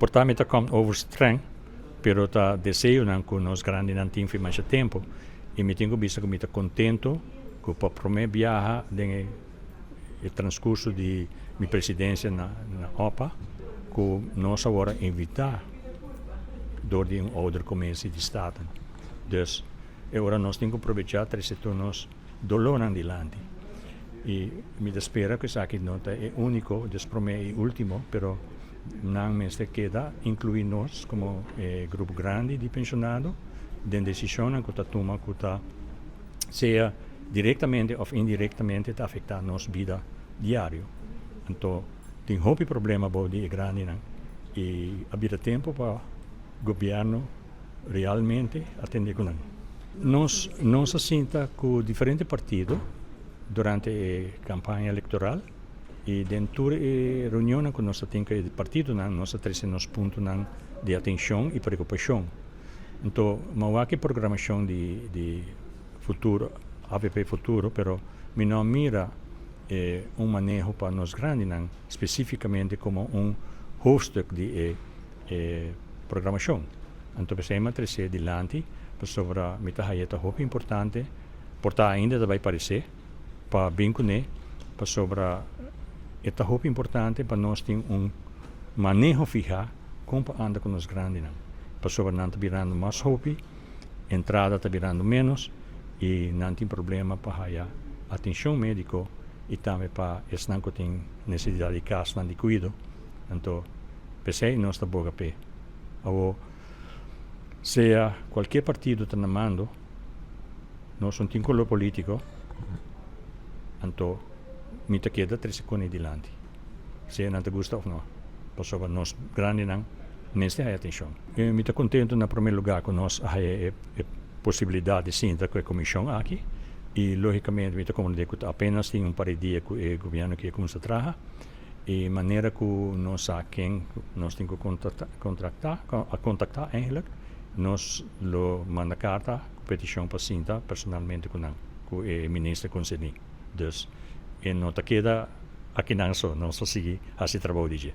portanto komt over streng, pero ta desejo nan que nos grande nan tem mais tempo e me tenho visto que me contento que para prome viaja den o transcurso de minha presidência na OPA que nós agora invitar door die oudercommissie die staten. Dus agora nós temos que aproveitar para nós dolor di landi. E mi spera que isso aqui não é único, desprome é último, pero não me queda incluir nós como grupo grande de pensionado, de decisão que toma que seja diretamente ou indiretamente te afetar nossa vida diário. Então, tem houve problema de grande e havia tempo para o governo realmente atender com nós. Nós assinta com diferentes partidos durante a campanha eleitoral e dentro da reunião que nós temos com o partido, nós trazemos pontos de atenção e preocupação. Então, não há que programação de futuro, AVP futuro, pero não mira manejo para nós grandes, especificamente como hoofdstuk de programação. Então, precisamos trazer adiante sobre a mitahayeta hope importante, portar ainda vai parecer, para vincular, para sobre esta hope importante para nós ter manejo fija como anda com os grandes, para sobre não estar virando mais hope, entrada está virando menos e não tem problema para a atenção médica e também para esse não que tem necessidade de casa de cuidado. Então, pensei nós está boa pé. Seja qualquer partido está namando, nós não temos color político, então me queda 3 segundos adiante. Se não te gusta ou não, para sobre nós grandes não nesta atenção. Eu me contento na primeiro lugar com nós a possibilidade de sentar com a comissão aqui e logicamente me comunico que apenas tem par de dias que o governo que começa a trabalhar e maneira que nós quem nós temos que contactar eigenlijk nós lo manda carta petição para sentar personalmente com o ministro concedente. Dus não te queda aqui não só seguir a esse trabalho de dia.